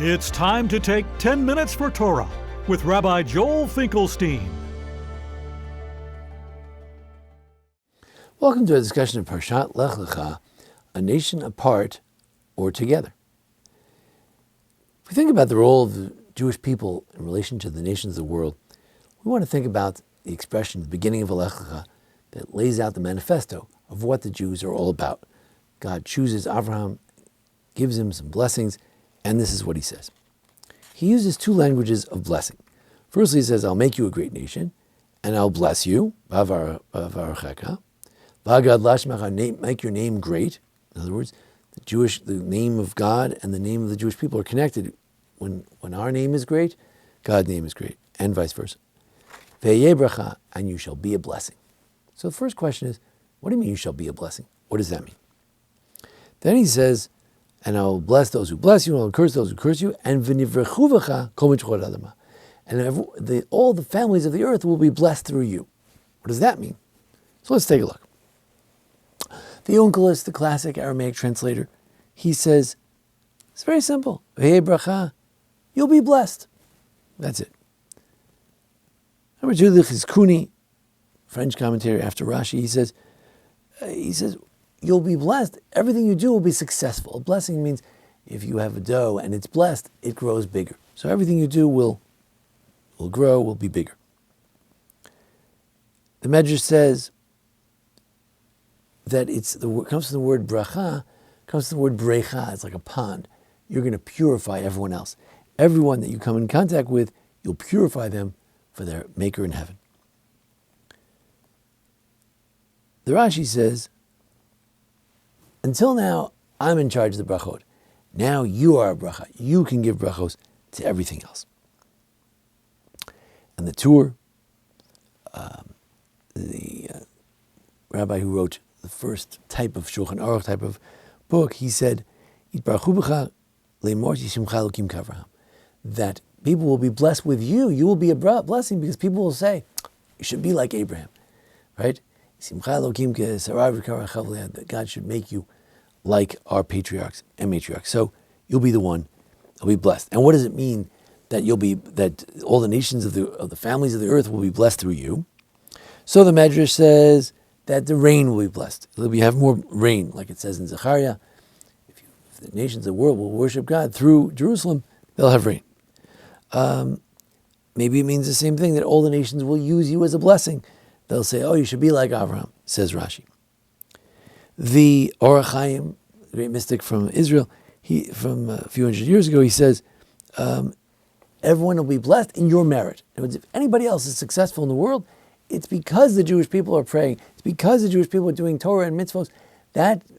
It's time to take 10 minutes for Torah with Rabbi Joel Finkelstein. Welcome to a discussion of Parshat Lech Lecha, a nation apart or together. If we think about the role of the Jewish people in relation to the nations of the world, we want to think about the expression at the beginning of Lech Lecha that lays out the manifesto of what the Jews are all about. God chooses Abraham, gives him some blessings, and this is what he says. He uses two languages of blessing. Firstly, he says, I'll make you a great nation, and I'll bless you, Lekh-Lekha. Make your name great. In other words, the name of God and the name of the Jewish people are connected. When our name is great, God's name is great, and vice versa. And you shall be a blessing. So the first question is, what do you mean you shall be a blessing? What does that mean? Then he says, and I will bless those who bless you, and I will curse those who curse you, and all the families of the earth will be blessed through you. What does that mean? So let's take a look. The Onkelos, the classic Aramaic translator, he says, it's very simple. You'll be blessed. That's it. Number two, the Chizkuni, French commentary after Rashi, he says, you'll be blessed. Everything you do will be successful. A blessing means if you have a dough and it's blessed, it grows bigger. So everything you do will grow, will be bigger. The Medrash says that comes from the word bracha, comes from the word brecha. It's like a pond. You're going to purify everyone else. Everyone that you come in contact with, you'll purify them for their maker in heaven. The Rashi says, until now, I'm in charge of the brachot. Now you are a bracha. You can give brachos to everything else. And the Tur, the rabbi who wrote the first type of Shulchan Aruch type of book, he said, that people will be blessed with you. You will be a blessing because people will say, you should be like Abraham, right? That God should make you like our patriarchs and matriarchs. So you'll be the one who'll be blessed. And what does it mean that that all the nations of the families of the earth will be blessed through you? So the Medrash says that the rain will be blessed. We have more rain, like it says in Zechariah. If the nations of the world will worship God through Jerusalem, they'll have rain. Maybe it means the same thing, that all the nations will use you as a blessing. They'll say, oh, you should be like Abraham, says Rashi. The Or HaChaim, the great mystic from Israel, from a few hundred years ago, he says, everyone will be blessed in your merit. In other words, if anybody else is successful in the world, it's because the Jewish people are praying. It's because the Jewish people are doing Torah and mitzvot.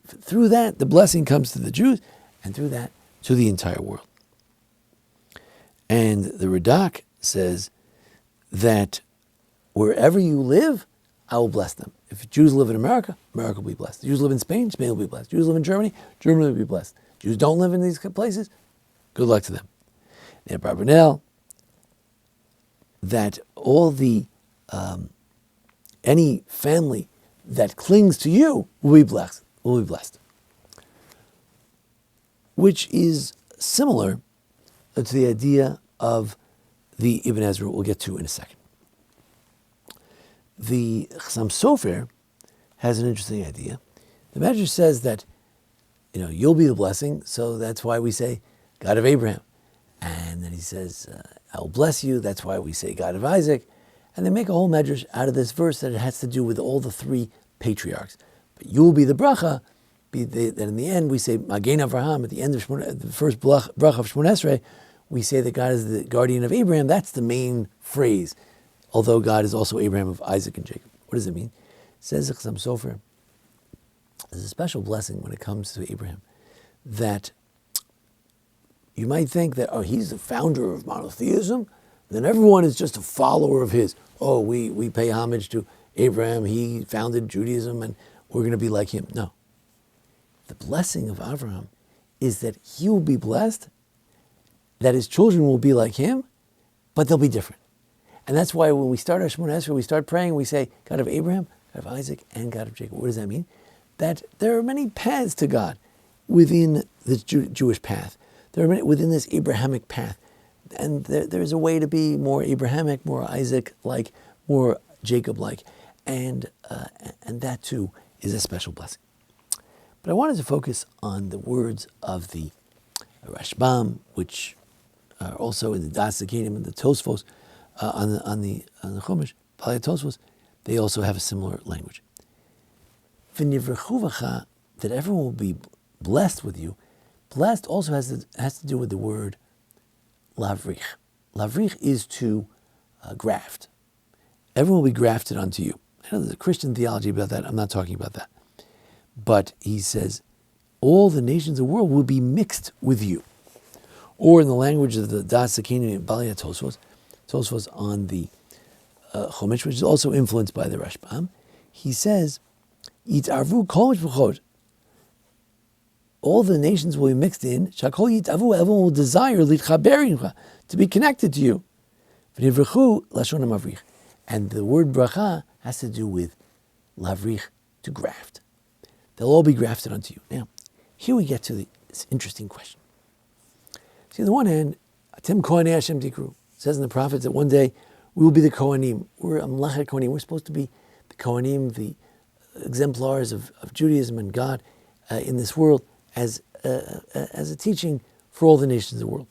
Through that, the blessing comes to the Jews, and through that, to the entire world. And the Radak says that wherever you live, I will bless them. If Jews live in America, America will be blessed. Jews live in Spain, Spain will be blessed. Jews live in Germany, Germany will be blessed. Jews don't live in these places, good luck to them. And Barbanel, that all any family that clings to you will be blessed. Which is similar to the idea of the Ibn Ezra we'll get to in a second. The Chassam Sofer has an interesting idea. The Medrash says that, you'll be the blessing, so that's why we say, God of Abraham. And then he says, I'll bless you, that's why we say God of Isaac. And they make a whole Medrash out of this verse that it has to do with all the three patriarchs. But you will be the bracha, that in the end we say, Magen Avraham, at the end of the first bracha of Shmon Esrei, we say that God is the guardian of Abraham. That's the main phrase. Although God is also Abraham of Isaac and Jacob. What does it mean? It says Chassam Sofer, there's a special blessing when it comes to Abraham, that you might think that, he's the founder of monotheism, then everyone is just a follower of his. We pay homage to Abraham, he founded Judaism, and we're going to be like him. No. The blessing of Abraham is that he will be blessed, that his children will be like him, but they'll be different. And that's why when we start our Shemona Esrei, we start praying, we say, God of Abraham, God of Isaac, and God of Jacob. What does that mean? That there are many paths to God within the Jewish path. There are many within this Abrahamic path. And there's a way to be more Abrahamic, more Isaac-like, more Jacob-like. And that too is a special blessing. But I wanted to focus on the words of the Rashbam, which are also in the Das Zakenim and the Tosfos, on the Chumash, Palei Tosfos, they also have a similar language. V'nivrechu v'cha, that everyone will be blessed with you. Blessed also has to do with the word lavrich. Lavrich is to graft. Everyone will be grafted onto you. I know there's a Christian theology about that. I'm not talking about that. But he says, all the nations of the world will be mixed with you. Or in the language of the Das Zakenim and Balei Tosfos on the Chumash, which is also influenced by the Rashbam, he says, Yitarvu kol mishpachot. All the nations will be mixed in. Shakol yitavu, everyone will desire litchaber to be connected to you. V'nivrechu lashon mavrich. And the word bracha has to do with lavrich, to graft. They'll all be grafted onto you. Now, here we get to this interesting question. See, on the one hand, Atem Kohanei Hashem Tikru says in the prophets that one day we will be the Kohanim. We're Amlachet Kohanim. We're supposed to be the Kohanim, the exemplars of Judaism and God in this world as a teaching for all the nations of the world.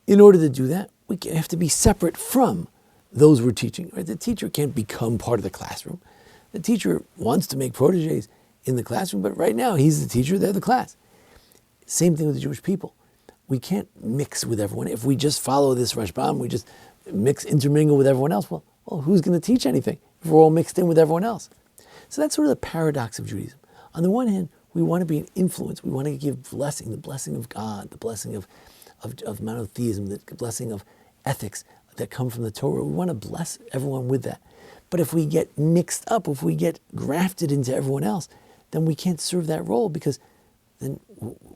In order to do that, we have to be separate from those we're teaching. Right? The teacher can't become part of the classroom. The teacher wants to make proteges in the classroom, but right now he's the teacher, they're the class. Same thing with the Jewish people. We can't mix with everyone. If we just follow this Rashbam, we just intermingle with everyone else, well, who's going to teach anything if we're all mixed in with everyone else? So that's sort of the paradox of Judaism. On the one hand, we want to be an influence. We want to give blessing, the blessing of God, the blessing of monotheism, the blessing of ethics that come from the Torah. We want to bless everyone with that. But if we get mixed up, if we get grafted into everyone else, then we can't serve that role, because then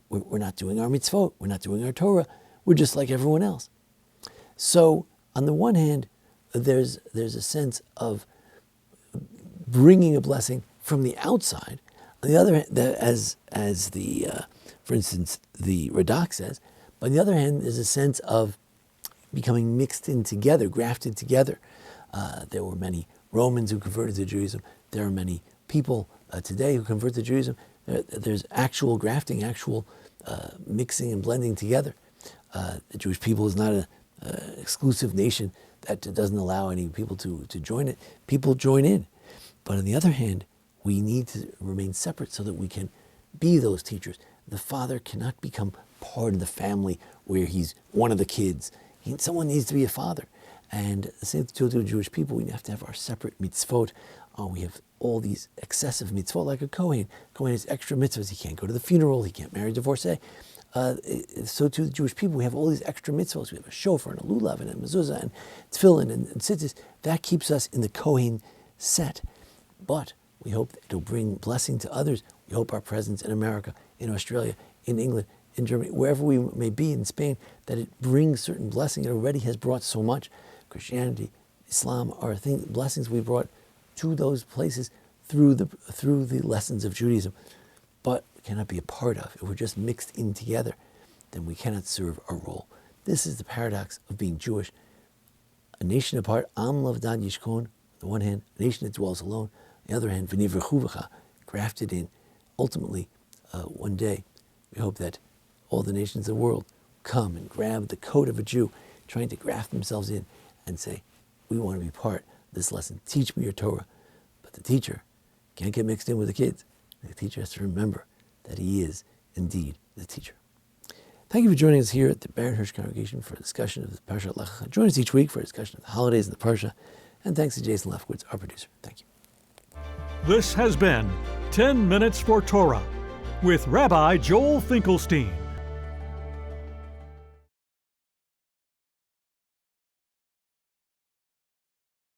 we're not doing our mitzvot, we're not doing our Torah, we're just like everyone else. So on the one hand, there's a sense of bringing a blessing from the outside. On the other hand, as for instance, the Radak says, but on the other hand, there's a sense of becoming mixed in together, grafted together. There were many Romans who converted to Judaism. There are many people today who convert to Judaism. There's actual grafting, actual mixing and blending together. The Jewish people is not an exclusive nation that doesn't allow any people to join it. People join in. But on the other hand, we need to remain separate so that we can be those teachers. The father cannot become part of the family where he's one of the kids. Someone needs to be a father. And the same to the Jewish people, we have to have our separate mitzvot. We have all these excessive mitzvot, like a Kohen. Kohen has extra mitzvahs. He can't go to the funeral. He can't marry a divorcee. So to the Jewish people, we have all these extra mitzvahs. We have a shofar and a lulav and a mezuzah and tefillin and tzitzis. That keeps us in the Kohen set. But we hope that it'll bring blessing to others. We hope our presence in America, in Australia, in England, in Germany, wherever we may be, in Spain, that it brings certain blessing. It already has brought so much. Christianity, Islam are blessings we brought to those places through the lessons of Judaism. But we cannot be a part of. If we're just mixed in together, then we cannot serve our role. This is the paradox of being Jewish. A nation apart, Am Lavdan Yishkon, on the one hand, a nation that dwells alone. On the other hand, V'nivrechu v'cha, grafted in. Ultimately, one day, we hope that all the nations of the world come and grab the coat of a Jew, trying to graft themselves in and say, we want to be part of this lesson. Teach me your Torah. But the teacher can't get mixed in with the kids. The teacher has to remember that he is indeed the teacher. Thank you for joining us here at the Baron Hirsch Congregation for a discussion of the Parshat Lech-Lecha. Join us each week for a discussion of the holidays and the Parsha. And thanks to Jason Lefkowitz, our producer. Thank you. This has been 10 Minutes for Torah with Rabbi Joel Finkelstein.